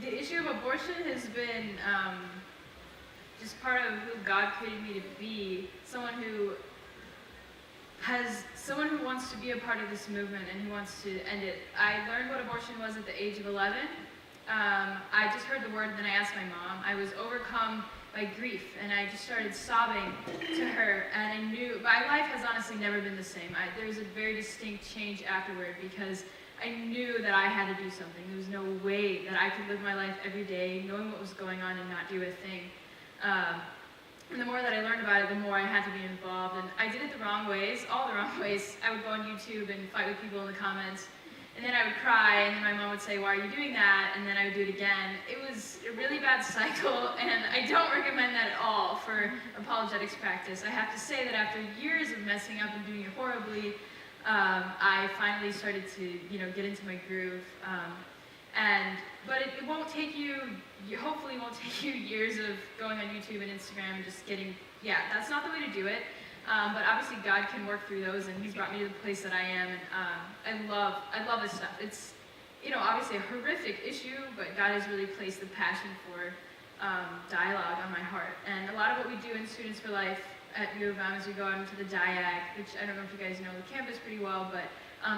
the issue of abortion has been just part of who God created me to be. Someone who wants to be a part of this movement and who wants to end it. I learned what abortion was at the age of 11. I just heard the word, and then I asked my mom. I was overcome by grief, and I just started sobbing to her, and I knew, my life has honestly never been the same. There was a very distinct change afterward, because I knew that I had to do something. There was no way that I could live my life every day knowing what was going on and not do a thing. And the more that I learned about it, the more I had to be involved. And I did it the wrong ways, all the wrong ways. I would go on YouTube and fight with people in the comments. And then I would cry, and then my mom would say, "Why are you doing that?" And then I would do it again. It was a really bad cycle, and I don't recommend that at all for apologetics practice. I have to say that after years of messing up and doing it horribly, I finally started to, get into my groove. But it won't take you, hopefully it won't take you years of going on YouTube and Instagram and just getting, that's not the way to do it. But obviously God can work through those, and He's brought me to the place that I am. And I love this stuff. It's, obviously a horrific issue, but God has really placed the passion for dialogue on my heart. And a lot of what we do in Students for Life at U of M is we go out into the diag, which I don't know if you guys know the campus pretty well, but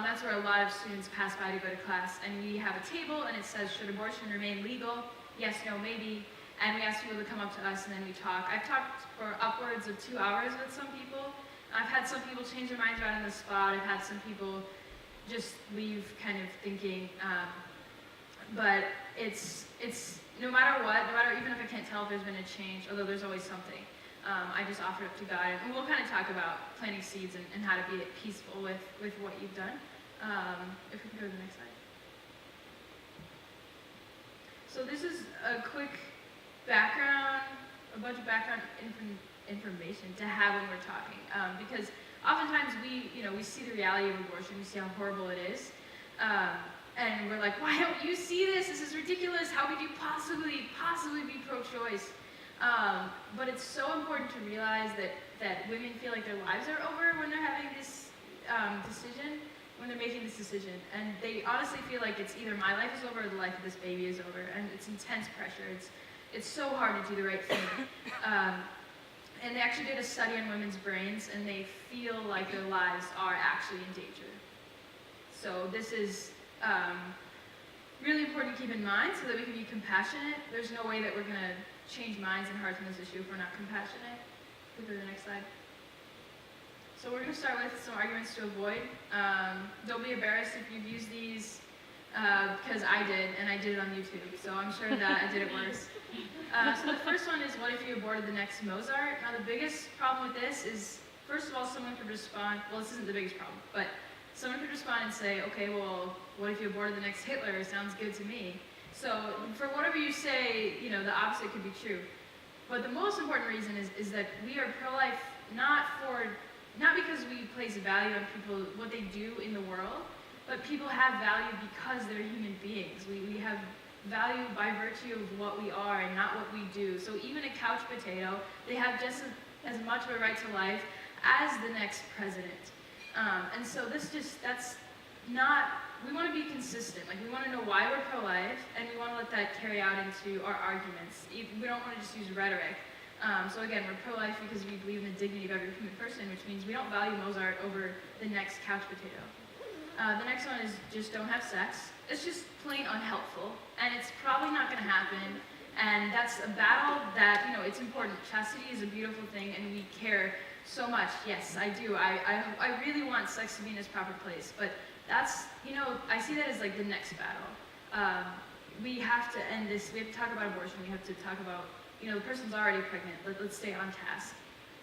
that's where a lot of students pass by to go to class. And we have a table, and it says, "Should abortion remain legal? Yes, no, maybe." And we ask people to come up to us, and then we talk. I've talked for upwards of 2 hours with some people. I've had some people change their minds right on the spot. I've had some people just leave kind of thinking. But it's no matter what, even if I can't tell if there's been a change, although there's always something, I just offer it up to God. And we'll kind of talk about planting seeds and how to be peaceful with what you've done. If we can go to the next slide. So this is a quick background, a bunch of background information to have when we're talking, because oftentimes we see the reality of abortion, we see how horrible it is, and we're like, why don't you see this? This is ridiculous. How could you possibly be pro-choice? But it's so important to realize that women feel like their lives are over when they're having this decision, when they're making this decision, and they honestly feel like it's either my life is over or the life of this baby is over, and it's intense pressure. It's so hard to do the right thing. And they actually did a study on women's brains, and they feel like their lives are actually in danger. So this is really important to keep in mind so that we can be compassionate. There's no way that we're going to change minds and hearts on this issue if we're not compassionate. Go to the next slide. So we're going to start with some arguments to avoid. Don't be embarrassed if you've used these, because I did, and I did it on YouTube, so I'm sure that I did it worse. So the first one is, what if you aborted the next Mozart? Now the biggest problem with this is, first of all, someone could respond, well, this isn't the biggest problem, but someone could respond and say, okay, well, what if you aborted the next Hitler? Sounds good to me. So for whatever you say, the opposite could be true. But the most important reason is that we are pro-life not because we place value on people, what they do in the world, but people have value because they're human beings. We have value by virtue of what we are and not what we do. So even a couch potato, they have just as much of a right to life as the next president. And so we want to be consistent. Like, we want to know why we're pro-life, and we want to let that carry out into our arguments. We don't want to just use rhetoric. So again, we're pro-life because we believe in the dignity of every human person, which means we don't value Mozart over the next couch potato. The next one is just don't have sex. It's just plain unhelpful, and it's probably not going to happen. And that's a battle that, it's important. Chastity is a beautiful thing, and we care so much. Yes, I do. I really want sex to be in its proper place, but that's, I see that as like the next battle. We have to end this. We have to talk about abortion. We have to talk about, the person's already pregnant. Let's stay on task.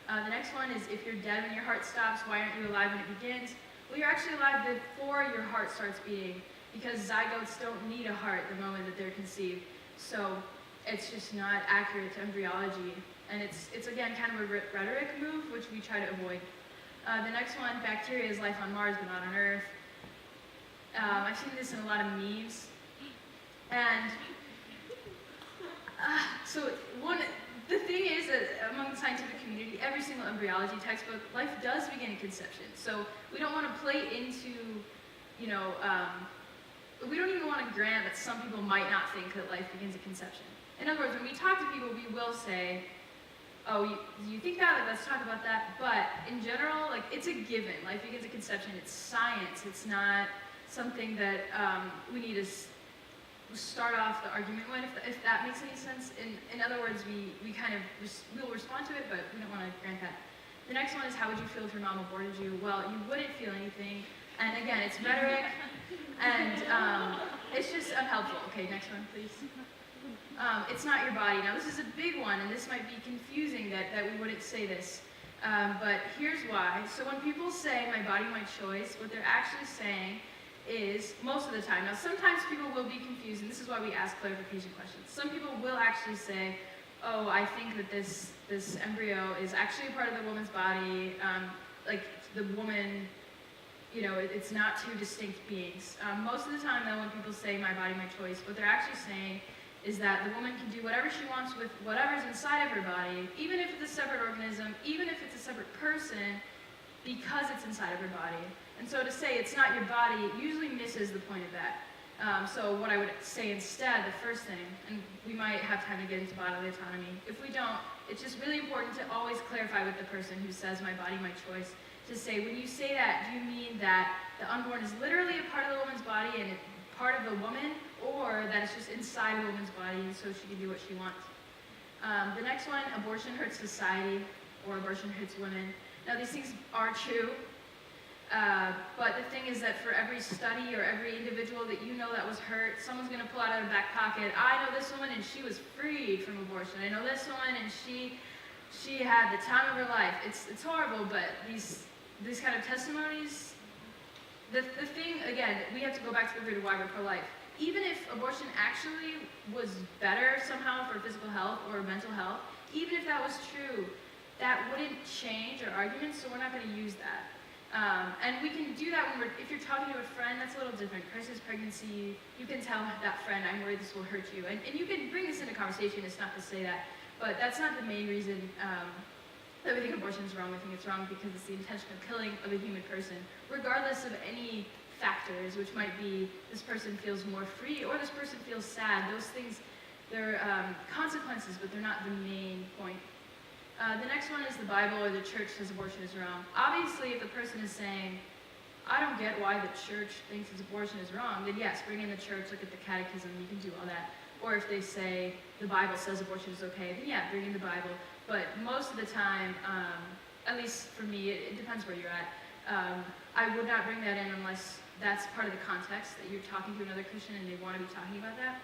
The next one is, if you're dead when your heart stops, why aren't you alive when it begins? Well, you're actually alive before your heart starts beating, because zygotes don't need a heart the moment that they're conceived. So it's just not accurate to embryology. And it's again, kind of a rhetoric move, which we try to avoid. The next one, bacteria is life on Mars, but not on Earth. I've seen this in a lot of memes. And the thing is that among the scientific community, every single embryology textbook, life does begin in conception. So we don't want to play into, we don't even want to grant that some people might not think that life begins at conception. In other words, when we talk to people, we will say, oh, you think that? Like, let's talk about that. But in general, like, it's a given. Life begins at conception. It's science. It's not something that we need to start off the argument with, if that makes any sense. In other words, we'll respond to it, but we don't want to grant that. The next one is, how would you feel if your mom aborted you? Well, you wouldn't feel anything. And again, it's rhetoric, and it's just unhelpful. Okay, next one, please. It's not your body. Now, this is a big one, and this might be confusing that we wouldn't say this. But here's why. So when people say, my body, my choice, what they're actually saying is, most of the time, now sometimes people will be confused, and this is why we ask clarification questions. Some people will actually say, oh, I think that this embryo is actually a part of the woman's body, like the woman, it's not two distinct beings. Most of the time, though, when people say my body, my choice, what they're actually saying is that the woman can do whatever she wants with whatever's inside of her body, even if it's a separate organism, even if it's a separate person, because it's inside of her body. And so to say it's not your body usually misses the point of that. So what I would say instead, the first thing, and we might have time to get into bodily autonomy. If we don't, it's just really important to always clarify with the person who says my body, my choice, to say, when you say that, do you mean that the unborn is literally a part of the woman's body and part of the woman, or that it's just inside a woman's body and so she can do what she wants? The next one, abortion hurts society, or abortion hurts women. Now, these things are true. But the thing is that for every study or every individual that you know that was hurt, someone's going to pull out of their back pocket, I know this woman and she was freed from abortion. I know this woman and she had the time of her life. It's horrible, but these kind of testimonies, the thing, again, we have to go back to the root of why we're pro-life. Even if abortion actually was better somehow for physical health or mental health, even if that was true, that wouldn't change our arguments, so we're not going to use that. And we can do that if you're talking to a friend, that's a little different. Crisis pregnancy, you can tell that friend, I'm worried this will hurt you. And you can bring this into conversation, it's not to say that, but that's not the main reason that we think abortion is wrong. We think it's wrong because it's the intentional killing of a human person, regardless of any factors, which might be this person feels more free or this person feels sad. Those things, they're consequences, but they're not the main point. The next one is the Bible or the church says abortion is wrong. Obviously, if the person is saying, I don't get why the church thinks abortion is wrong, then yes, bring in the church, look at the catechism, you can do all that. Or if they say the Bible says abortion is okay, then yeah, bring in the Bible. But most of the time, at least for me, it depends where you're at. I would not bring that in unless that's part of the context, that you're talking to another Christian and they want to be talking about that.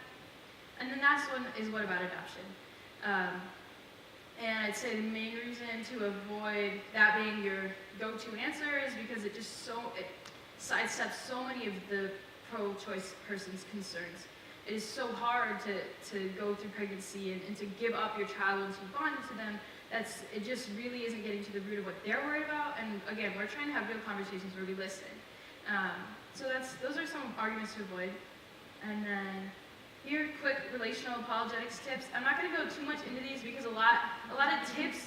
And the last one is, what about adoption? And I'd say the main reason to avoid that being your go-to answer is because it sidesteps so many of the pro-choice person's concerns. It is so hard to go through pregnancy and to give up your child once you've bonded to them. It just really isn't getting to the root of what they're worried about. And again, we're trying to have real conversations where we listen. So those are some arguments to avoid. And then here, quick relational apologetics tips. I'm not going to go too much into these because a lot of tips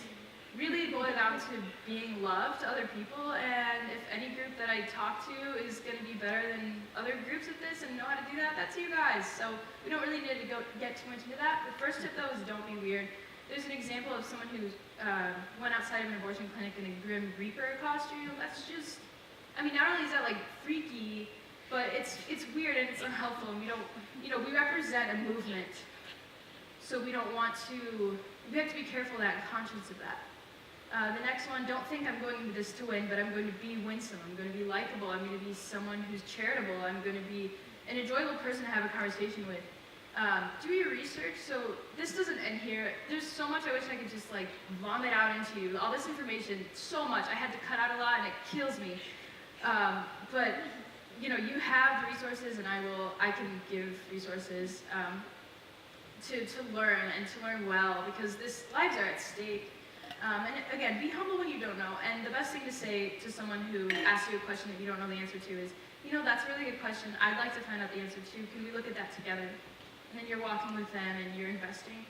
really boil down to being loved to other people, and if any group that I talk to is going to be better than other groups at this and know how to do that, that's you guys. So we don't really need to get too much into that. The first tip, though, is don't be weird. There's an example of someone who went outside of an abortion clinic in a Grim Reaper costume. That's just, not only is that like freaky, but it's weird and it's unhelpful, and we we represent a movement, so we have to be careful of that and conscious of that. The next one, don't think I'm going into this to win, but I'm going to be winsome, I'm going to be likable, I'm going to be someone who's charitable, I'm going to be an enjoyable person to have a conversation with. Do your research. So this doesn't end here. There's so much I wish I could just vomit out into you. All this information, so much. I had to cut out a lot and it kills me. But you have resources, and I can give resources to learn and to learn well, because lives are at stake. And again, be humble when you don't know. And the best thing to say to someone who asks you a question that you don't know the answer to is, that's a really good question. I'd like to find out the answer too. Can we look at that together? And then you're walking with them and you're investing.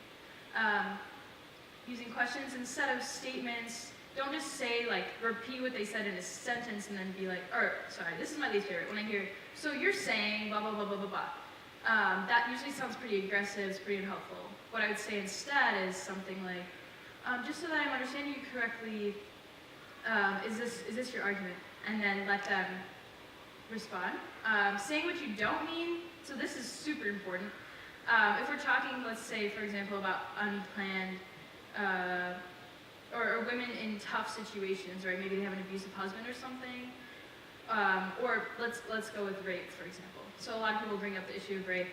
Using questions instead of statements. don't just say, like, repeat what they said in a sentence and then be like, or, sorry, this is my least favorite, when I hear, so you're saying blah, blah, blah, blah, blah, blah. That usually sounds pretty aggressive, it's pretty unhelpful. What I would say instead is something like, just so that I'm understanding you correctly, is this your argument? And then let them respond. Saying what you don't mean, so this is super important. If we're talking, let's say, for example, about unplanned, or women in tough situations, right? Maybe they have an abusive husband or something. Or let's go with rape, for example. So a lot of people bring up the issue of rape.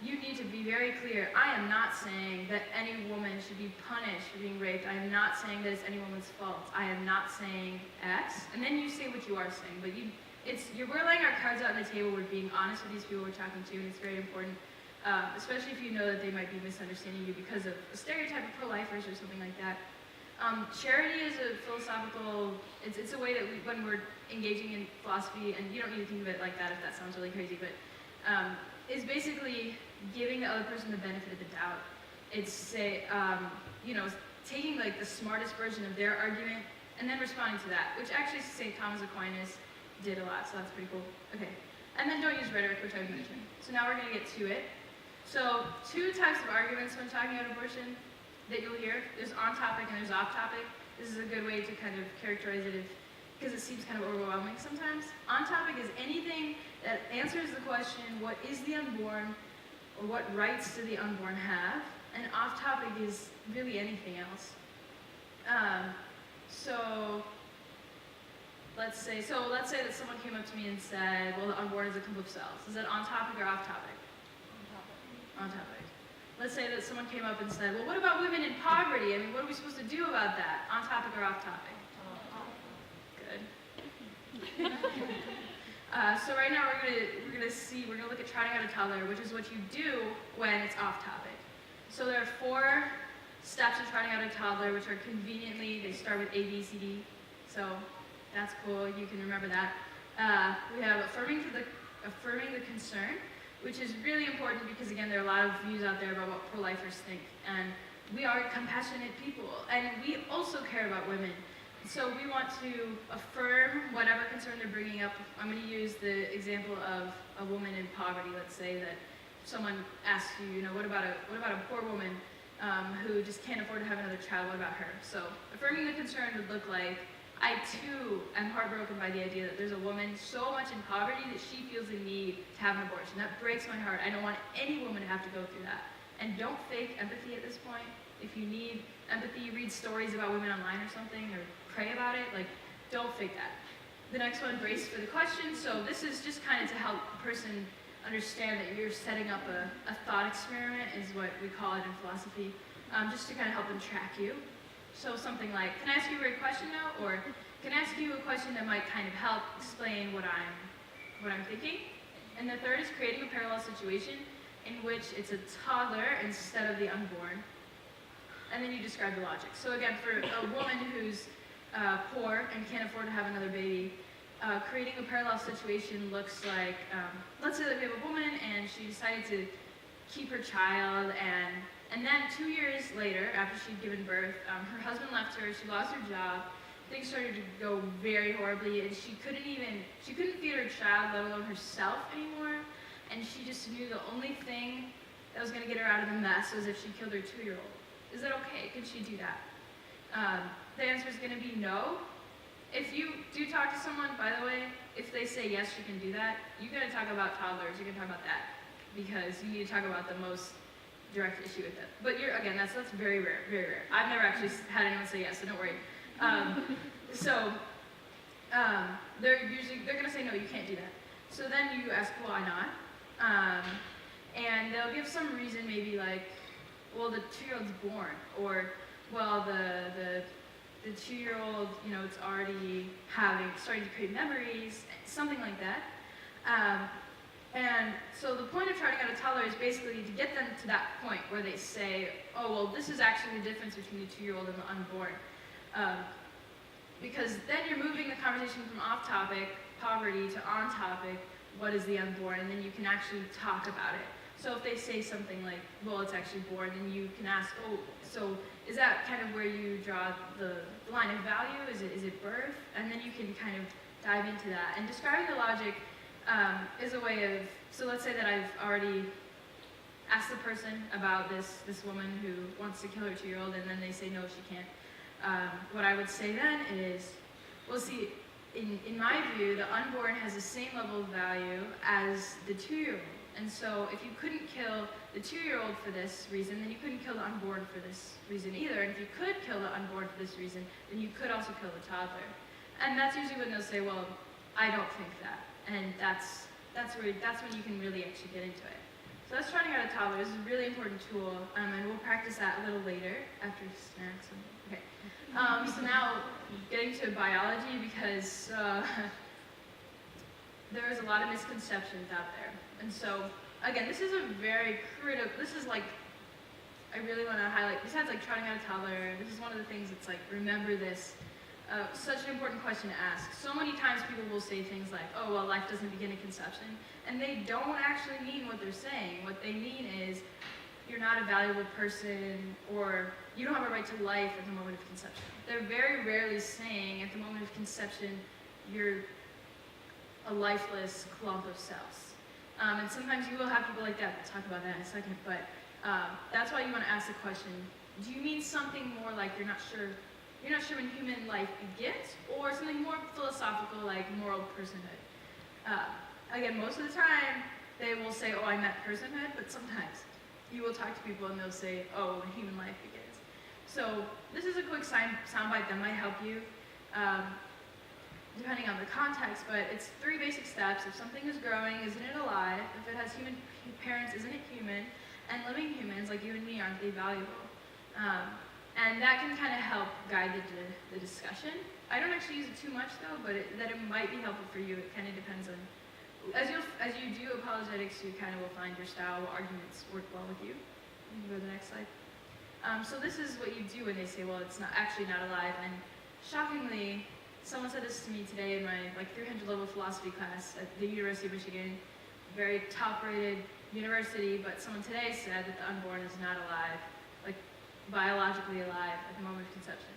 You need to be very clear. I am not saying that any woman should be punished for being raped. I am not saying that it's any woman's fault. I am not saying X. And then you say what you are saying. But we're laying our cards out on the table. We're being honest with these people we're talking to, and it's very important. Especially if you know that they might be misunderstanding you because of a stereotype of pro-lifers or something like that. Charity is a philosophical, it's a way that when we're engaging in philosophy, and you don't need to think of it like that if that sounds really crazy, but is basically giving the other person the benefit of the doubt. It's taking like the smartest version of their argument and then responding to that, which actually St. Thomas Aquinas did a lot, so that's pretty cool. Okay, and then don't use rhetoric, which I mentioned. So now we're going to get to it. So 2 types of arguments when talking about abortion that you'll hear. There's on topic and there's off topic. This is a good way to kind of characterize it because it seems kind of overwhelming sometimes. On topic is anything that answers the question, what is the unborn, or what rights do the unborn have? And off topic is really anything else. So let's say that someone came up to me and said, well, the unborn is a clump of cells. Is that on topic or off topic? On topic. Let's say that someone came up and said, well, what about women in poverty? I mean, what are we supposed to do about that? On topic or off topic? Good. So right now we're gonna look at trotting out a toddler, which is what you do when it's off topic. So there are 4 steps of trotting out a toddler, which are conveniently, they start with A, B, C, D. So that's cool, you can remember that. We have affirming the concern, which is really important because, again, there are a lot of views out there about what pro-lifers think. And we are compassionate people, and we also care about women. So we want to affirm whatever concern they're bringing up. I'm going to use the example of a woman in poverty. Let's say that someone asks you, what about a poor woman who just can't afford to have another child? What about her? So affirming the concern would look like, I too am heartbroken by the idea that there's a woman so much in poverty that she feels the need to have an abortion. That breaks my heart. I don't want any woman to have to go through that. And don't fake empathy at this point. If you need empathy, read stories about women online or something, or pray about it. Don't fake that. The next one, brace for the question. So this is just kind of to help the person understand that you're setting up a thought experiment, is what we call it in philosophy, just to kind of help them track you. So something like, can I ask you a great question now? Or can I ask you a question that might kind of help explain what I'm thinking? And the third is creating a parallel situation in which it's a toddler instead of the unborn. And then you describe the logic. So again, for a woman who's poor and can't afford to have another baby, creating a parallel situation looks like, let's say that we have a woman and she decided to keep her child, and then 2 years later, after she'd given birth, her husband left her, she lost her job, things started to go very horribly, and she couldn't feed her child, let alone herself anymore, and she just knew the only thing that was going to get her out of the mess was if she killed her 2-year-old. Is that okay? Could she do that? The answer is going to be no. If you do talk to someone, by the way, if they say yes, you can do that, you got to talk about toddlers, you can talk about that, because you need to talk about the most direct issue with it. But that's very rare, very rare. I've never actually had anyone say yes, so don't worry. They're gonna say no, you can't do that. So then you ask why not, and they'll give some reason, maybe like, well, the 2-year-old's born, or well, the 2-year-old, it's already starting to create memories, something like that. And so the point of trotting out a toddler is basically to get them to that point where they say, oh, well, this is actually the difference between the 2-year-old and the unborn. Because then you're moving the conversation from off-topic, poverty, to on-topic, what is the unborn, and then you can actually talk about it. So if they say something like, well, it's actually born, then you can ask, oh, so is that kind of where you draw the line of value? Is it birth? And then you can kind of dive into that. And describing the logic is a way of, so let's say that I've already asked the person about this woman who wants to kill her 2-year-old, and then they say, no, she can't. What I would say then is, well, see, in my view, the unborn has the same level of value as the 2-year-old. And so if you couldn't kill the 2-year-old for this reason, then you couldn't kill the unborn for this reason either. And if you could kill the unborn for this reason, then you could also kill the toddler. And that's usually when they'll say, well, I don't think that. And that's when you can really actually get into it. So that's trotting out a toddler. This is a really important tool, and we'll practice that a little later after snacks. Okay. So now getting to biology, because there's a lot of misconceptions out there. And so, again, this is a very critical, this is like, I really want to highlight, besides like trotting out a toddler, this is one of the things that's like, remember this. Such an important question to ask. So many times people will say things like, oh, well, life doesn't begin at conception. And they don't actually mean what they're saying. What they mean is, you're not a valuable person, or you don't have a right to life at the moment of conception. They're very rarely saying, at the moment of conception, you're a lifeless clump of cells. And sometimes you will have people like that. We'll talk about that in a second. But that's why you want to ask the question, do you mean something more like you're not sure when human life begins, or something more philosophical like moral personhood? Again, most of the time, they will say, oh, I meant personhood, but sometimes you will talk to people and they'll say, oh, when human life begins. So this is a quick soundbite that might help you, depending on the context, but it's 3 basic steps. If something is growing, isn't it alive? If it has human parents, isn't it human? And living humans, like you and me, aren't they valuable? And that can kind of help guide the discussion. I don't actually use it too much though, but that it might be helpful for you. It kind of depends on, as you do apologetics, you kind of will find your style arguments work well with you. You can go to the next slide. So this is what you do when they say, well, it's not actually not alive. And shockingly, someone said this to me today in my 300 level philosophy class at the University of Michigan, very top-rated university, but someone today said that the unborn is not alive, like biologically alive at the moment of conception.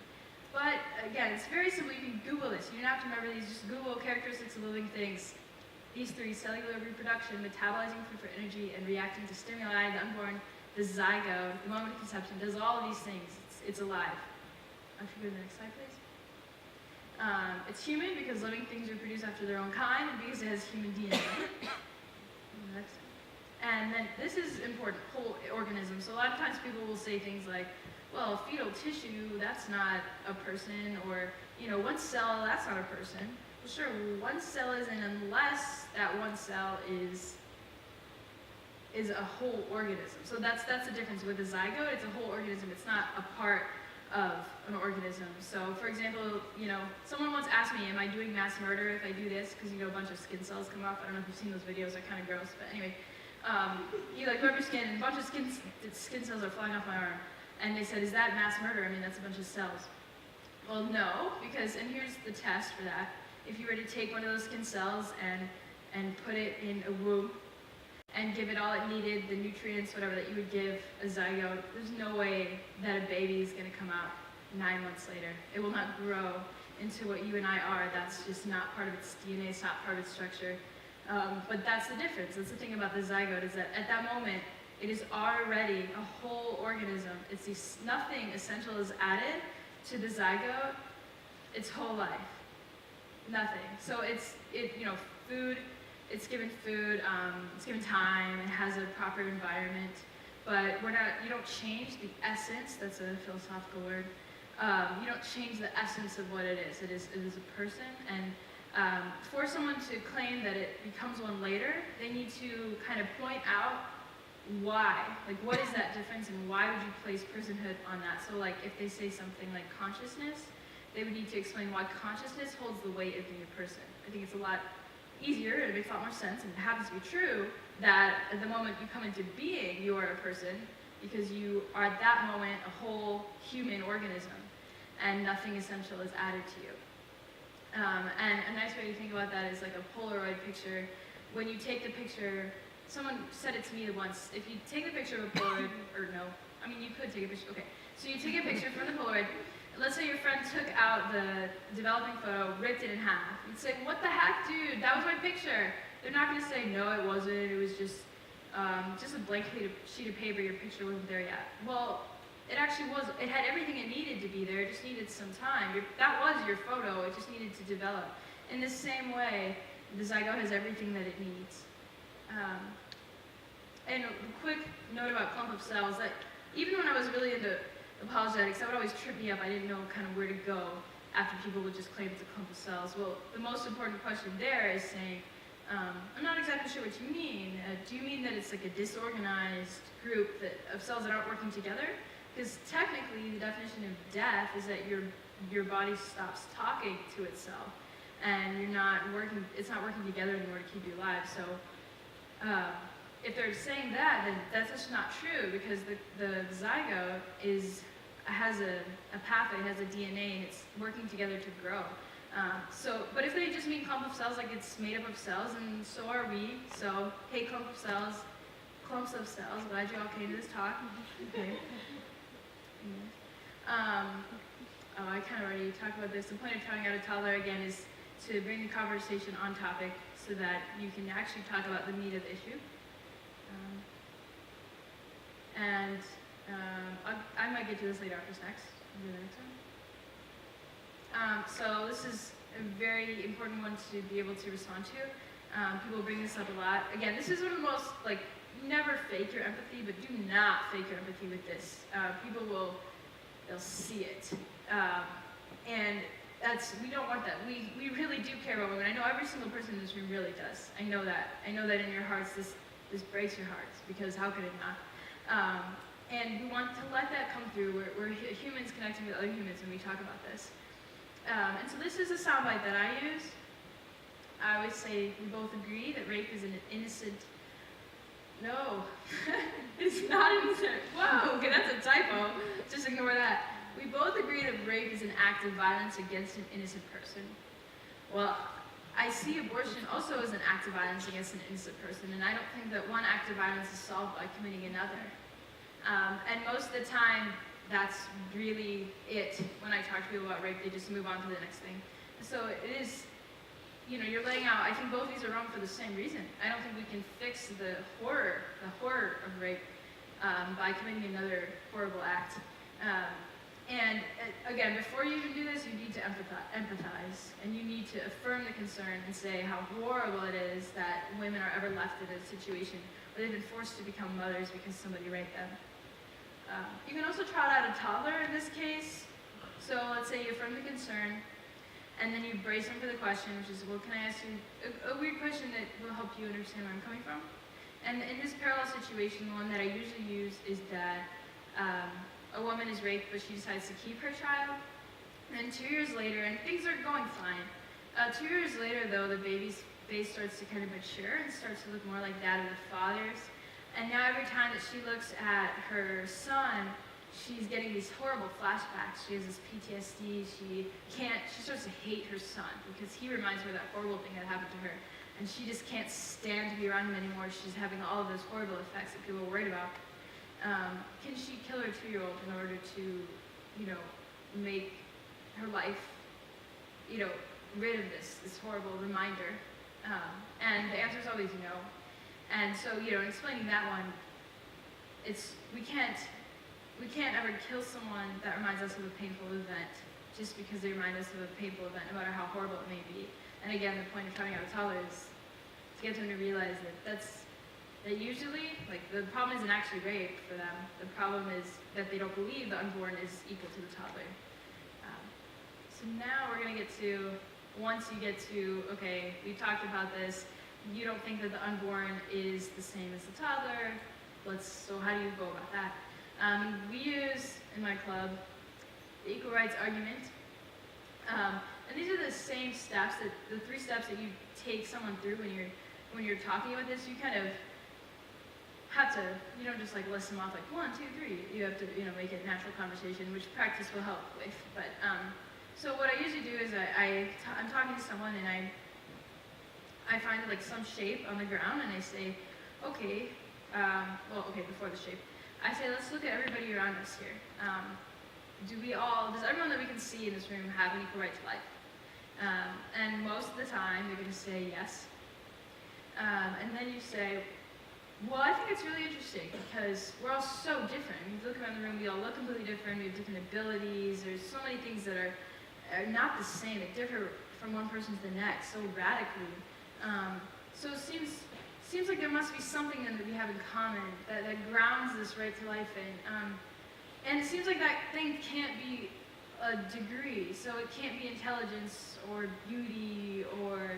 But again, it's very simple. You can Google this. You don't have to remember these. Just Google characteristics of living things. These 3: cellular reproduction, metabolizing food for energy, and reacting to stimuli. The unborn, the zygote, the moment of conception, does all of these things. It's alive. If you go to the next slide, please. It's human because living things reproduce after their own kind, and because it has human DNA. Next. And then this is important, whole organism. So a lot of times people will say things like, well, fetal tissue, that's not a person, or, one cell, that's not a person. Well, sure, one cell isn't unless that one cell is a whole organism. So that's the difference. With a zygote, it's a whole organism. It's not a part of an organism. So, for example, someone once asked me, am I doing mass murder if I do this? Because, a bunch of skin cells come off. I don't know if you've seen those videos. They're kind of gross. But anyway, you rub your skin, and a bunch of skin cells are flying off my arm. And they said, is that mass murder? I mean, that's a bunch of cells. Well, no, because, and here's the test for that. If you were to take one of those skin cells and put it in a womb and give it all it needed, the nutrients, whatever, that you would give a zygote, there's no way that a baby is going to come out 9 months later. It will not grow into what you and I are. That's just not part of its DNA. It's not part of its structure. But that's the difference. That's the thing about the zygote, is that at that moment, it is already a whole organism. Nothing essential is added to the zygote its whole life. Nothing. So food, it's given food, it's given time, it has a proper environment, but you don't change the essence. That's a philosophical word. You don't change the essence of what it is. It is a person, and for someone to claim that it becomes one later, they need to kind of point out why. What is that difference, and why would you place personhood on that? So if they say something like consciousness, they would need to explain why consciousness holds the weight of being a person. I think it's a lot easier, it makes a lot more sense, and it happens to be true, that at the moment you come into being, you are a person, because you are at that moment a whole human organism, and nothing essential is added to you. And a nice way to think about that is like a Polaroid picture. When you take the picture, someone said it to me once, if you take a picture of a Polaroid, or no, I mean, you could take a picture, okay. So you take a picture from the Polaroid, let's say your friend took out the developing photo, ripped it in half. You'd say, what the heck, dude, that was my picture. They're not gonna say, no, it wasn't, it was just a blank sheet of paper, your picture wasn't there yet. Well, it actually was, it had everything it needed to be there, it just needed some time. That was your photo, it just needed to develop. In the same way, the zygote has everything that it needs. And a quick note about clump of cells, that even when I was really into apologetics, that would always trip me up. I didn't know kind of where to go after people would just claim it's a clump of cells. Well, the most important question there is saying, I'm not exactly sure what you mean. Do you mean that it's like a disorganized group of cells that aren't working together? Because technically, the definition of death is that your body stops talking to itself, and it's not working together anymore to keep you alive. So, if they're saying that, then that's just not true, because the zygote has a pathway, it has a DNA, and it's working together to grow. But if they just mean clump of cells, like it's made up of cells, and so are we. So, hey, clumps of cells. Glad you all came to this talk. Okay. I kind of already talked about this. The point of trying out a toddler again is to bring the conversation on topic so that you can actually talk about the meat of the issue. I might get to this later after sex. I'll do the next one. So this is a very important one to be able to respond to. People bring this up a lot. Again, this is one of the most, never fake your empathy, but do not fake your empathy with this. They'll see it. And we don't want that. We really do care about women. I know every single person in this room really does. I know that. I know that in your hearts, this breaks your hearts, because how could it not? And we want to let that come through. We're humans connecting with other humans when we talk about this. And so this is a soundbite that I use. I always say we both agree that rape is an innocent. No, it's not innocent. Whoa, okay, that's a typo. Just ignore that. We both agree that rape is an act of violence against an innocent person. Well, I see abortion also as an act of violence against an innocent person, and I don't think that one act of violence is solved by committing another. And most of the time, that's really it. When I talk to people about rape, they just move on to the next thing. So it is, you're laying out, I think both of these are wrong for the same reason. I don't think we can fix the horror of rape by committing another horrible act. And again, before you even do this, you need to empathize, and you need to affirm the concern and say how horrible it is that women are ever left in a situation where they've been forced to become mothers because somebody raped them. You can also trot out a toddler in this case. So let's say you affirm the concern, and then you brace them for the question, which is, well, can I ask you a weird question that will help you understand where I'm coming from? And in this parallel situation, one that I usually use is that a woman is raped, but she decides to keep her child. And 2 years later, and things are going fine. 2 years later, though, the baby's face starts to kind of mature and starts to look more like that of the father's. And now every time that she looks at her son, she's getting these horrible flashbacks. She has this PTSD. She starts to hate her son because he reminds her of that horrible thing that happened to her. And she just can't stand to be around him anymore. She's having all of those horrible effects that people are worried about. Can she kill her 2-year-old in order to, make her life, rid of this horrible reminder? And the answer is always no. And so, in explaining that one, we can't ever kill someone that reminds us of a painful event just because they remind us of a painful event, no matter how horrible it may be. And again, the point of coming out of toddler is to get them to realize that usually, the problem isn't actually rape for them. The problem is that they don't believe the unborn is equal to the toddler. So now we're going to get to, once you get to, okay, we talked about this, you don't think that the unborn is the same as the toddler. So how do you go about that? We use, in my club, the equal rights argument. And these are the same steps, the 3 steps that you take someone through when you're talking about this. You kind of have to, you don't just list them off 1, 2, 3. You have to, make it natural conversation, which practice will help with. But, so what I usually do is I'm talking to someone and I find some shape on the ground and I say, okay, before the shape, I say, let's look at everybody around us here. Does everyone that we can see in this room have an equal right to life? And most of the time, they're going to say yes. And then you say, well, I think it's really interesting because we're all so different. You look around the room, we all look completely different. We have different abilities. There's so many things that are not the same. They differ from one person to the next so radically. So it seems like there must be something then that we have in common that grounds this right to life in. And it seems like that thing can't be a degree. So it can't be intelligence or beauty or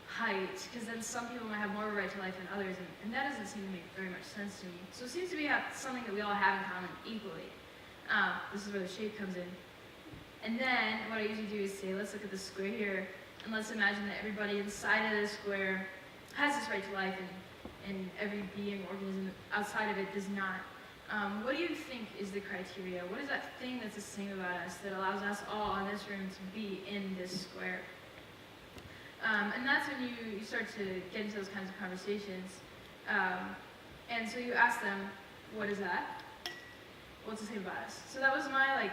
height, because then some people might have more of a right to life than others, and that doesn't seem to make very much sense to me. So it seems to be something that we all have in common equally. This is where the shape comes in. And then what I usually do is say, let's look at the square here, and let's imagine that everybody inside of the square has this right to life, and every being, organism outside of it does not. What do you think is the criteria? What is that thing that's the same about us that allows us all in this room to be in this square? And that's when you start to get into those kinds of conversations. And so you ask them, what is that? What's the same about us? So that was my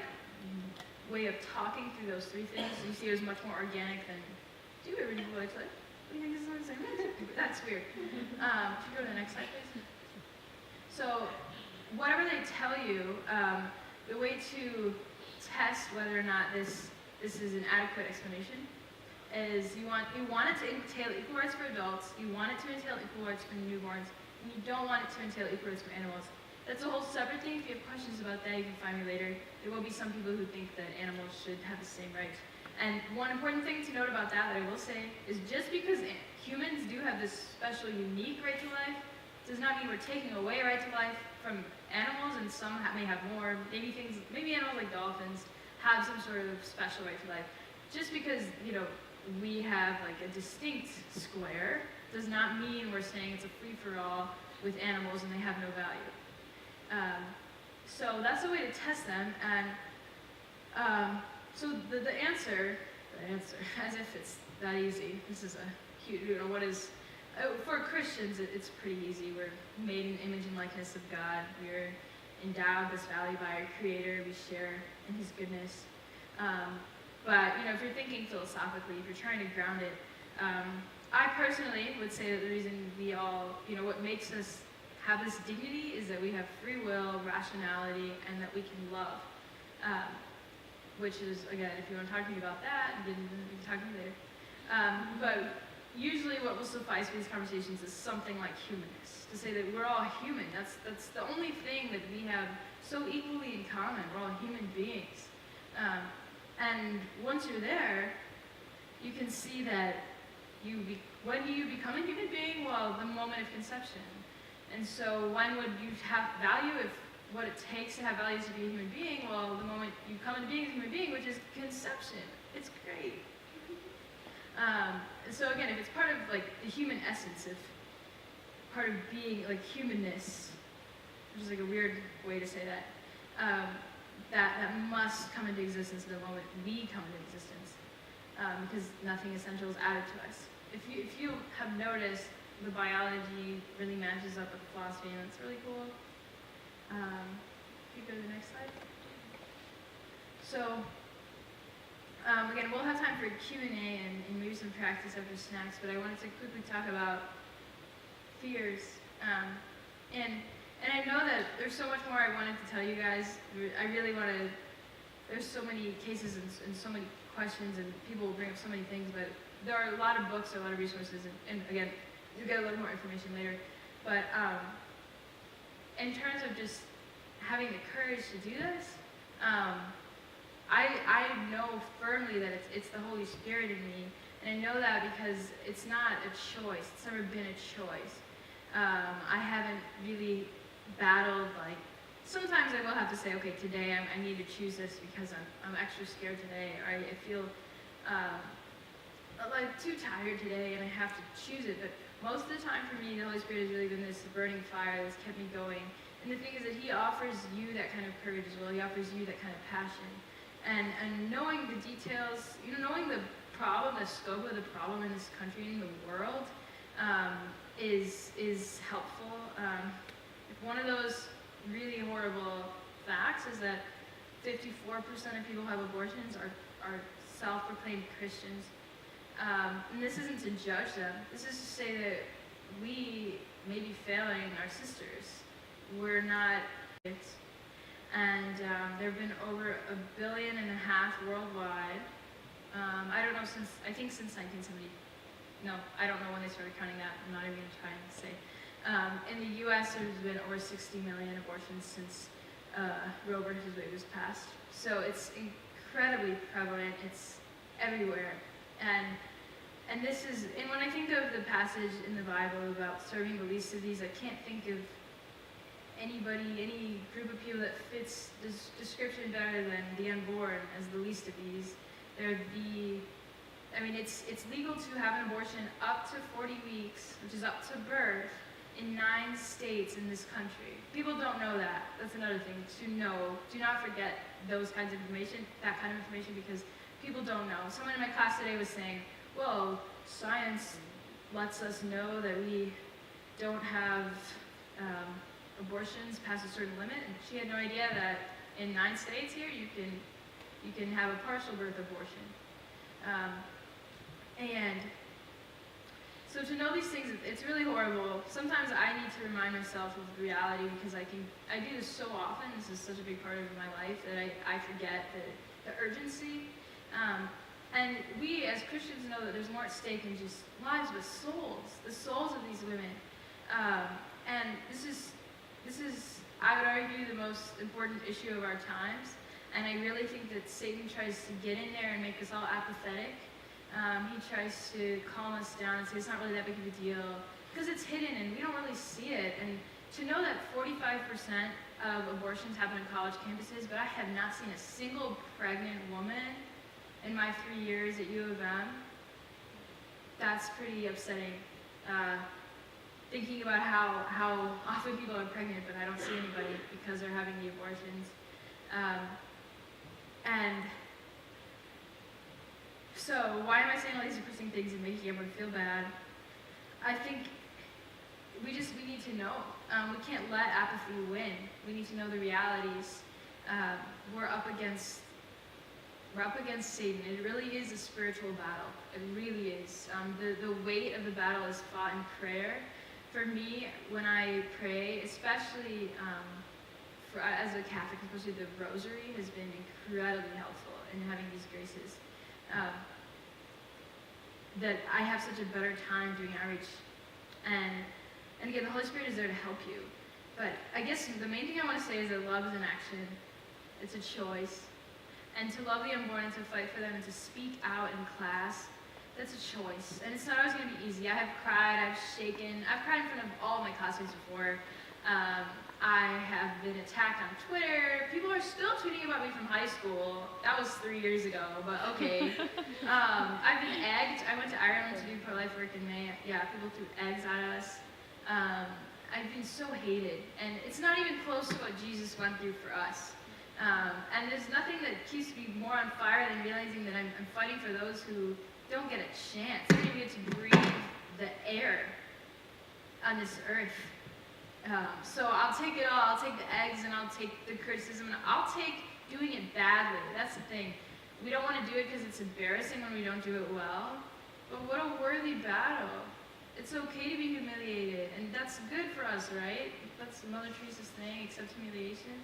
way of talking through those three things. You see it was much more organic than, do you ever do what do you think this is the same? That's weird. Should you go to the next slide, please? So whatever they tell you, the way to test whether or not this is an adequate explanation is you want it to entail equal rights for adults, you want it to entail equal rights for newborns, and you don't want it to entail equal rights for animals. That's a whole separate thing. If you have questions about that, you can find me later. There will be some people who think that animals should have the same rights. And one important thing to note about that I will say is just because humans do have this special, unique right to life, does not mean we're taking away a right to life from animals, and some may have more. Maybe animals like dolphins have some sort of special right to life. Just because, we have a distinct square does not mean we're saying it's a free-for-all with animals and they have no value. So that's a way to test them, and so the answer, as if it's that easy. This is a huge, for Christians, it's pretty easy. We're made in the image and likeness of God. We're endowed with this value by our Creator. We share in His goodness. But, if you're thinking philosophically, if you're trying to ground it, I personally would say that the reason we all, what makes us have this dignity is that we have free will, rationality, and that we can love. Which is, again, if you want to talk to me about that, then we can talk to me later. But usually what will suffice for these conversations is something like humanness. To say that we're all human. That's the only thing that we have so equally in common. We're all human beings. And once you're there, you can see that when do you become a human being? Well, the moment of conception. And so when would you have value if what it takes to have value is to be a human being? Well, the moment you come into being as a human being, which is conception. It's great. So again, if it's part of the human essence, if part of being humanness, which is a weird way to say that, that must come into existence the moment we come into existence, because nothing essential is added to us. If you have noticed, the biology really matches up with philosophy, and it's really cool. If you go to the next slide. So, again, we'll have time for Q&A and maybe some practice after snacks, but I wanted to quickly talk about fears. And I know that there's so much more I wanted to tell you guys. I really want to, there's so many cases and so many questions, and people will bring up so many things, but there are a lot of books, a lot of resources, and again, you'll get a little more information later. But in terms of just having the courage to do this, I know firmly that it's the Holy Spirit in me, and I know that because it's not a choice. It's never been a choice. I haven't really battled, sometimes I will have to say, okay, today I need to choose this because I'm extra scared today, or I feel too tired today and I have to choose it. But most of the time for me, the Holy Spirit has really been this burning fire that's kept me going. And the thing is that He offers you that kind of courage as well. He offers you that kind of passion. And knowing the details, knowing the problem, the scope of the problem in this country and in the world, is helpful. One of those really horrible facts is that 54% of people who have abortions are self-proclaimed Christians. And this isn't to judge them. This is to say that we may be failing our sisters. We're not. And there have been over 1.5 billion worldwide. I don't know I think since 1970. No, I don't know when they started counting that. I'm not even going to try and say. In the U.S., there's been over 60 million abortions since Roe versus Wade was passed. So it's incredibly prevalent. It's everywhere. And this is, and when I think of the passage in the Bible about serving the least of these, I can't think of anybody, any group of people that fits this description better than the unborn as the least of these. It's legal to have an abortion up to 40 weeks, which is up to birth, in 9 states in this country. People don't know that. That's another thing to know. Do not forget those kinds of information, that kind of information, because people don't know. Someone in my class today was saying, well, science lets us know that we don't have abortions past a certain limit, and she had no idea that in 9 states here you can have a partial birth abortion. And so to know these things, it's really horrible. Sometimes I need to remind myself of reality because I do this so often. This is such a big part of my life that I forget the urgency. And we as Christians know that there's more at stake than just lives, but souls, the souls of these women. And this is, I would argue, the most important issue of our times. And I really think that Satan tries to get in there and make us all apathetic. He tries to calm us down and say it's not really that big of a deal because it's hidden and we don't really see it. And to know that 45% of abortions happen on college campuses, but I have not seen a single pregnant woman in my 3 years at U of M, that's pretty upsetting. Thinking about how often people are pregnant, but I don't see anybody because they're having the abortions. And so why am I saying all these depressing things and making everyone feel bad? I think we need to know. We can't let apathy win. We need to know the realities. We're up against Satan. It really is a spiritual battle. It really is. The weight of the battle is fought in prayer. For me, when I pray, especially as a Catholic, especially the Rosary has been incredibly helpful in having these graces. That I have such a better time doing outreach. And again, the Holy Spirit is there to help you. But I guess the main thing I want to say is that love is an action. It's a choice. And to love the unborn and to fight for them and to speak out in class, that's a choice. And it's not always going to be easy. I have cried, I've shaken. I've cried in front of all my classmates before. I have been attacked on Twitter. People are still tweeting about me from high school. That was 3 years ago, but okay. I've been egged. I went to Ireland to do pro-life work in May. Yeah, people threw eggs at us. I've been so hated. And it's not even close to what Jesus went through for us. And there's nothing that keeps me more on fire than realizing that I'm fighting for those who don't get a chance. They don't even get to breathe the air on this earth. So I'll take it all. I'll take the eggs and I'll take the criticism and I'll take doing it badly. That's the thing. We don't want to do it because it's embarrassing when we don't do it well. But what a worthy battle. It's okay to be humiliated, and that's good for us, right? That's Mother Teresa's thing, accept humiliation.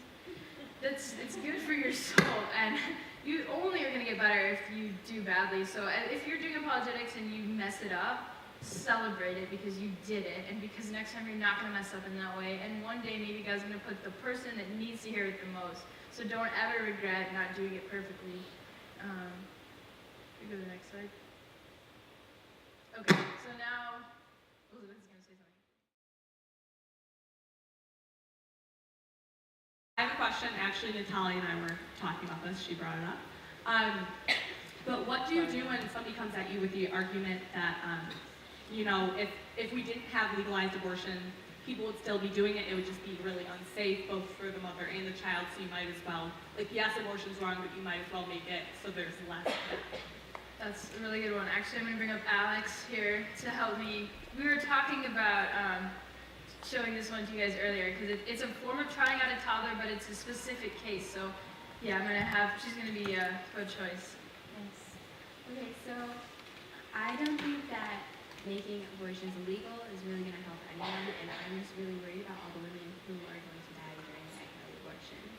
It's good for your soul, and you only are going to get better if you do badly. So if you're doing apologetics and you mess it up, celebrate it because you did it, and because next time you're not going to mess up in that way, and one day maybe God's going to put the person that needs to hear it the most. So don't ever regret not doing it perfectly. We go to the next slide. Okay, so now Elizabeth is going to say something. I have a question. Actually, Natalia and I were talking about this. She brought it up. But what do you do when somebody comes at you with the argument that, if we didn't have legalized abortion, people would still be doing it. It would just be really unsafe, both for the mother and the child, so you might as well, yes, abortion's wrong, but you might as well make it so there's less of it. That's a really good one. Actually, I'm going to bring up Alex here to help me. We were talking about showing this one to you guys earlier because it's a form of trying out a toddler, but it's a specific case. So, yeah, she's going to be pro-choice. Yes. Okay, so I don't think that making abortions illegal is really going to help anyone, and I'm just really worried about all the women who are going to die during vaginal abortions.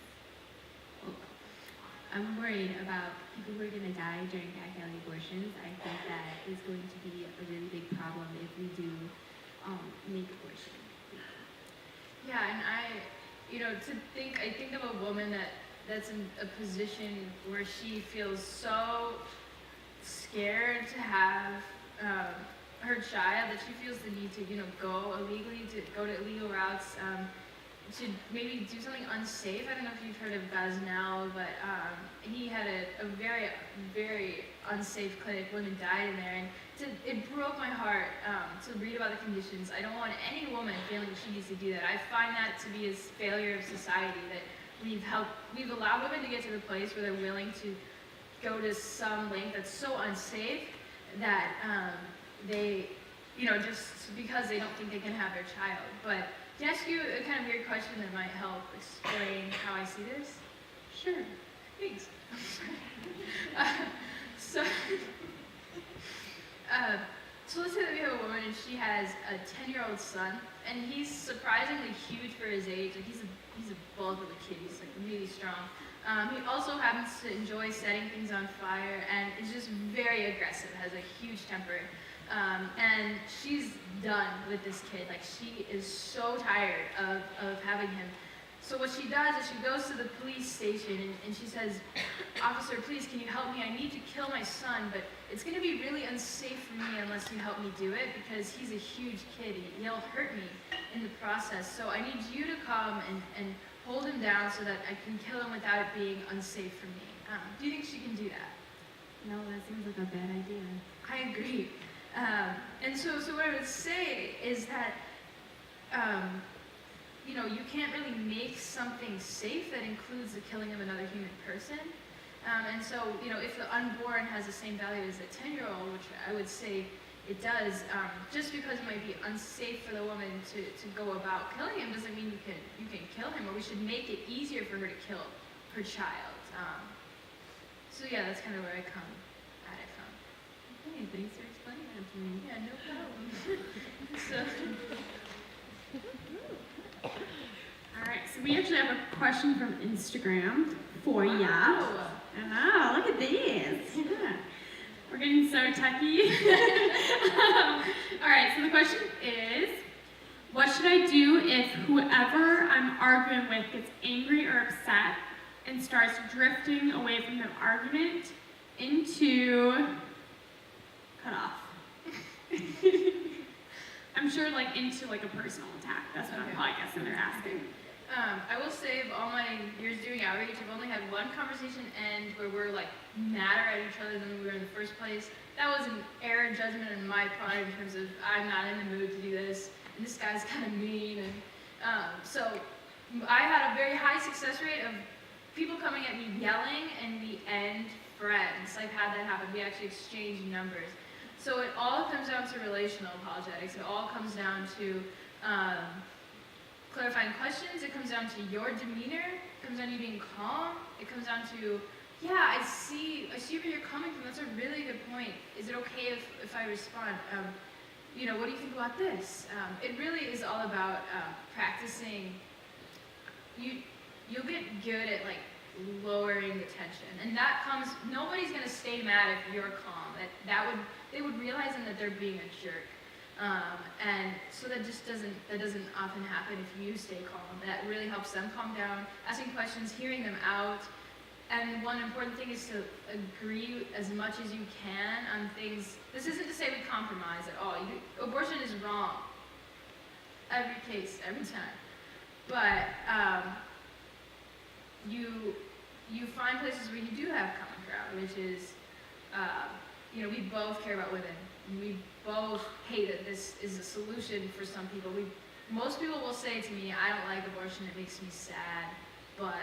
I'm worried about people who are going to die during vaginal abortions. I think that is going to be a really big problem if we do make abortion legal. Yeah, and I think of a woman that's in a position where she feels so scared to have her child that she feels the need to, go illegally, to go to illegal routes, to maybe do something unsafe. I don't know if you've heard of Gosnell, but he had a very, very unsafe clinic. Women died in there, and it broke my heart to read about the conditions. I don't want any woman feeling she needs to do that. I find that to be a failure of society, that we've allowed women to get to the place where they're willing to go to some length that's so unsafe that they, just because they don't think they can have their child. But to ask you a kind of weird question that might help explain how I see this. Sure. Thanks. So let's say that we have a woman and she has a 10-year-old son, and he's surprisingly huge for his age. Like he's a bulk of a kid. He's like really strong. He also happens to enjoy setting things on fire and is just very aggressive, has a huge temper. And she's done with this kid. Like she is so tired of having him. So what she does is she goes to the police station and she says, "Officer, please, can you help me? I need to kill my son, but it's going to be really unsafe for me unless you help me do it because he's a huge kid. He'll hurt me in the process. So I need you to come and hold him down so that I can kill him without it being unsafe for me." Do you think she can do that? No, that seems like a bad idea. I agree. And so what I would say is that, you can't really make something safe that includes the killing of another human person. And so, if the unborn has the same value as the 10-year-old, which I would say it does, just because it might be unsafe for the woman to go about killing him doesn't mean you can kill him, or we should make it easier for her to kill her child. So yeah, that's kind of where I come at it from. Okay, thanks for explaining that to me. Yeah, no problem. So, All right, so we actually have a question from Instagram for ya. wow. Oh, look at these. Yeah. We're getting so techy. All right, so the question is, what should I do if whoever I'm arguing with gets angry or upset and starts drifting away from the argument into cut off? I'm sure into a personal attack. That's what I'm probably guessing they're asking. I will say of all my years doing outreach, I've only had one conversation end where we're madder at each other than we were in the first place. That was an error judgment on my part in terms of I'm not in the mood to do this, and this guy's kind of mean. And so I had a very high success rate of people coming at me yelling and we end friends. I've had that happen. We actually exchanged numbers. So it all comes down to relational apologetics. It all comes down to clarifying questions. It comes down to your demeanor. It comes down to you being calm. It comes down to, yeah, I see where you're coming from. That's a really good point. Is it okay if I respond? What do you think about this? It really is all about practicing. You'll get good at lowering the tension, and that comes. Nobody's gonna stay mad if you're calm. They would realize that they're being a jerk. And so that doesn't often happen if you stay calm. That really helps them calm down, asking questions, hearing them out. And one important thing is to agree as much as you can on things. This isn't to say we compromise at all. Abortion is wrong. Every case, every time. But you find places where you do have common ground, which is, we both care about women. We both hate that this is a solution for some people. Most people will say to me, I don't like abortion, it makes me sad, but ...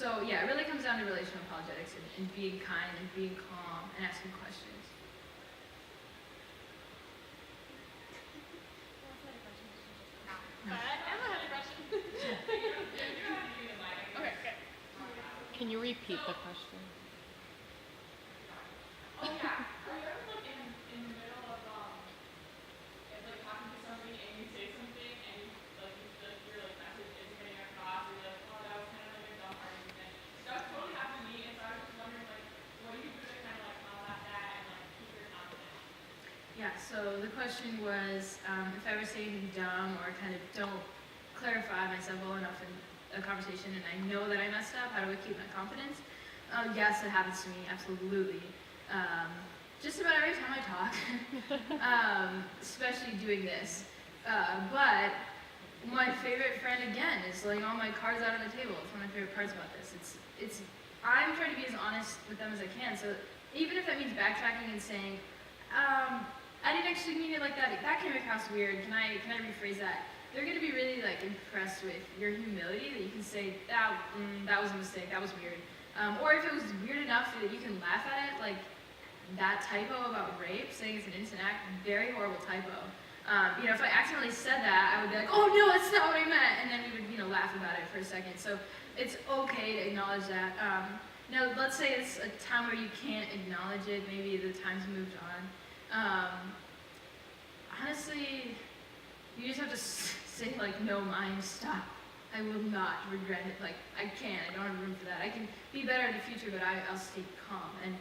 So yeah, it really comes down to relational apologetics and being kind and being calm and asking questions. Emma had a question. Okay, good. Can you repeat the question? Oh yeah. Are you ever like in the middle of like talking to somebody and you say something and you your like message isn't getting across or you're like, oh that was kind of like a dumb argument. That totally happened to me and so I was just wondering like what do you do to kind of like combat that and like keep your confidence? Yeah, so the question was if I ever say anything dumb or kind of don't clarify myself well enough in a conversation and I know that I messed up, how do I keep my confidence? Yes, it happens to me, absolutely. Just about every time I talk, especially doing this. But my favorite friend again is laying all my cards out on the table. It's one of my favorite parts about this. I'm trying to be as honest with them as I can. So even if that means backtracking and saying, I didn't actually mean it like that. That came across weird. Can I rephrase that? They're going to be really like impressed with your humility that you can say that was a mistake. That was weird. Or if it was weird enough that you can laugh at it, like that typo about rape, saying it's an instant act, very horrible typo. If I accidentally said that, I would be like, oh no, that's not what I meant, and then we would, laugh about it for a second. So it's okay to acknowledge that. Now, let's say it's a time where you can't acknowledge it, maybe the time's moved on. Honestly, you just have to say like, no, mine, stop. I will not regret it. Like, I can't. I don't have room for that. I can be better in the future, but I'll stay calm. And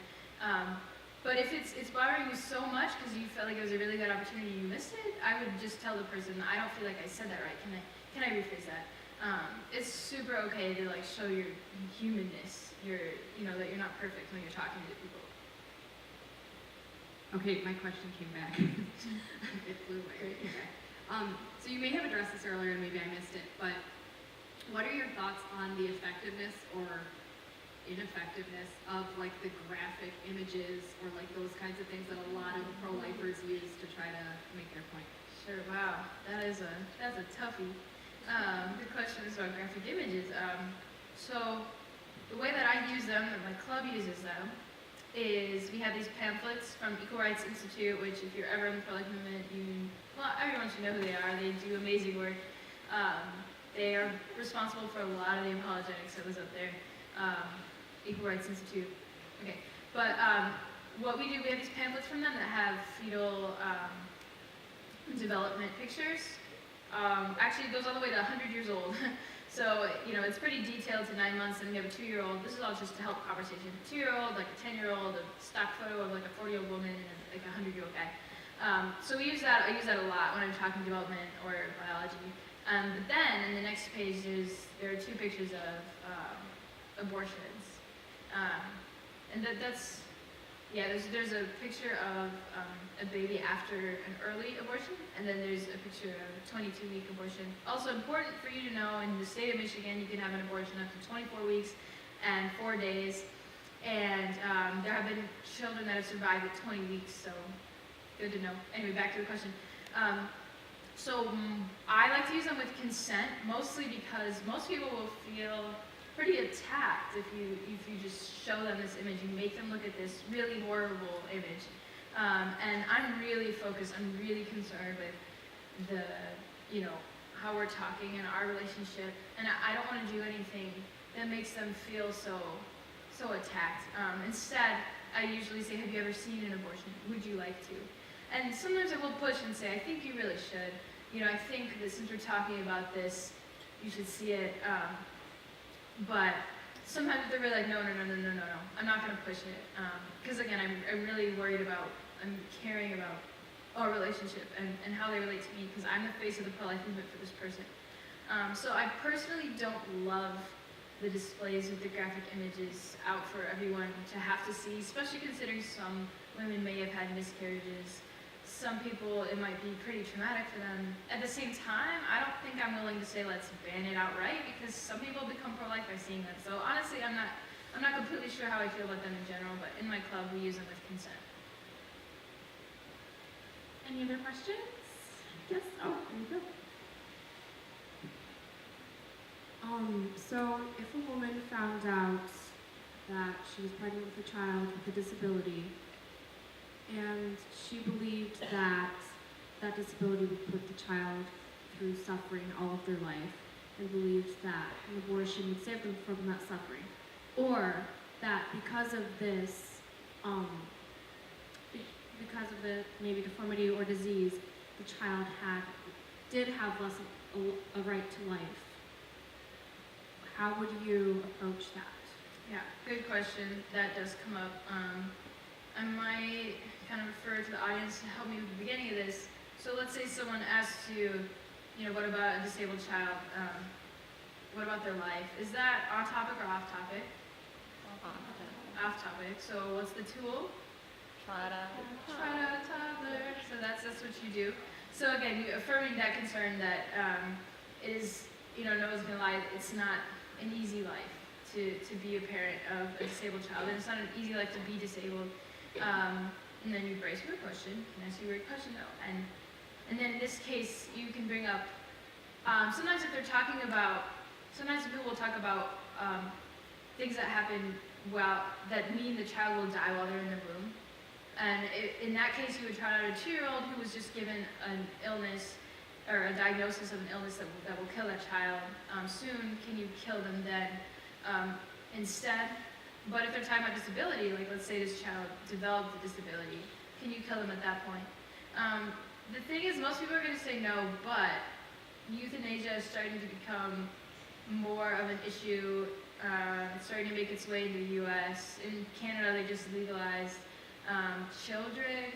but if it's bothering you so much because you felt like it was a really good opportunity and you missed it, I would just tell the person, I don't feel like I said that right. Can I rephrase that? It's super okay to like show your humanness. That you're not perfect when you're talking to people. Okay, my question came back. It flew away. Okay. So you may have addressed this earlier and maybe I missed it, but what are your thoughts on the effectiveness or ineffectiveness of like the graphic images or like those kinds of things that a lot of pro-lifers use to try to make their point? Sure. Wow, that's a toughie. The question is about graphic images. So the way that I use them, that my club uses them, is we have these pamphlets from Equal Rights Institute, which if you're ever in the pro-life movement, everyone should know who they are. They do amazing work. They are responsible for a lot of the apologetics that was up there. Equal Rights Institute. Okay, but what we do, we have these pamphlets from them that have fetal development pictures. Actually, it goes all the way to 100 years old. So, it's pretty detailed to 9 months, and we have a 2-year-old. This is all just to help conversation. A 2-year-old, like a 10-year-old, a stock photo of like a 40-year-old woman, and like a 100-year-old guy. So I use that a lot when I'm talking development or biology. But then, in the next page, there are 2 pictures of abortions. And there's a picture of a baby after an early abortion, and then there's a picture of a 22-week abortion. Also important for you to know, in the state of Michigan, you can have an abortion up to 24 weeks and 4 days, and there have been children that have survived at 20 weeks, so good to know. Anyway, back to the question. I like to use them with consent, mostly because most people will feel pretty attacked if you just show them this image, you make them look at this really horrible image. And I'm really focused, I'm really concerned with how we're talking in our relationship, and I don't want to do anything that makes them feel so attacked. Instead, I usually say, have you ever seen an abortion? Would you like to? And sometimes I will push and say, I think you really should. I think that since we're talking about this, you should see it. But sometimes they're really like, no, I'm not going to push it. Because again, I'm really worried about, I'm caring about our relationship and how they relate to me, because I'm the face of the pro-life movement for this person. So I personally don't love the displays of the graphic images out for everyone to have to see, especially considering some women may have had miscarriages. Some people, it might be pretty traumatic for them. At the same time, I don't think I'm willing to say let's ban it outright, because some people become pro-life by seeing them. So honestly, I'm not completely sure how I feel about them in general, but in my club, we use them with consent. Any other questions? Yes? Oh, there you go. So if a woman found out that she was pregnant with a child with a disability, and she believed that that disability would put the child through suffering all of their life, and believed that an abortion would save them from that suffering, or that because of this, because of the maybe deformity or disease, the child did have less of a right to life. How would you approach that? Yeah, good question. That does come up. I might kind of refer to the audience to help me with the beginning of this. So let's say someone asks you, what about a disabled child? What about their life? Is that on topic or off topic? Off topic. So what's the tool? Try to Toddler. So that's what you do. So again, you affirming that concern that it is, no one's gonna lie, it's not an easy life to be a parent of a disabled child, and it's not an easy life to be disabled. And then you brace for a question. Can I ask you a great question though? And then in this case, you can bring up. Sometimes if they're talking about, sometimes people will talk about things that happen that mean the child will die while they're in the room. And in that case, you would try out a 2-year-old who was just given an illness or a diagnosis of an illness that will kill that child soon. Can you kill them then instead? But if they're talking about disability, like let's say this child developed a disability, can you kill them at that point? The thing is, most people are going to say no, but euthanasia is starting to become more of an issue. It's starting to make its way into the U.S. In Canada, they just legalized children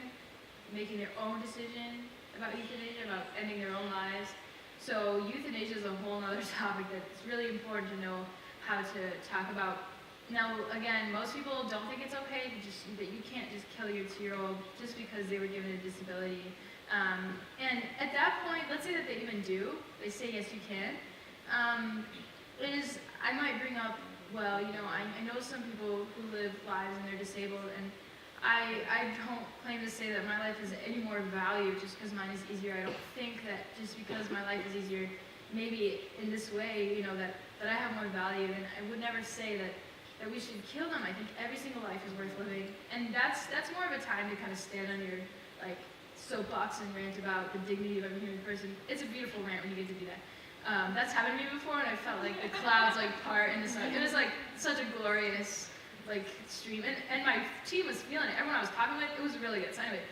making their own decision about euthanasia, about ending their own lives. So euthanasia is a whole other topic that's really important to know how to talk about. Now, again, most people don't think it's okay that you can't just kill your 2-year-old just because they were given a disability. And at that point, let's say that they even do, they say yes, you can. I might bring up, well, I know some people who live lives and they're disabled, and I don't claim to say that my life is any more valued just because mine is easier. I don't think that just because my life is easier, maybe in this way, that I have more value. And I would never say that we should kill them. I think every single life is worth living. And that's more of a time to kind of stand on your soapbox and rant about the dignity of every human person. It's a beautiful rant when you get to do that. That's happened to me before, and I felt like the clouds part in the sun. It was such a glorious stream, and my team was feeling it. Everyone I was talking with, it was really good. So anyway,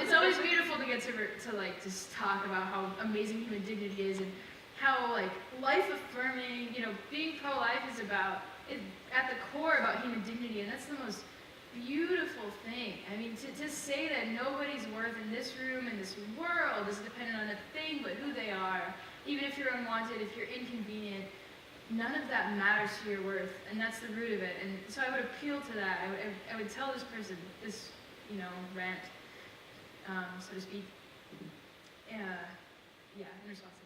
it's always beautiful to get to just talk about how amazing human dignity is and how life affirming. Being pro-life is at the core about human dignity, and that's the most beautiful thing. I mean, to say that nobody's worth in this room, in this world, is dependent on a thing but who they are. Even if you're unwanted, if you're inconvenient, none of that matters to your worth, and that's the root of it. And so I would appeal to that. I would tell this person, this, rant, so to speak. Yeah, in response to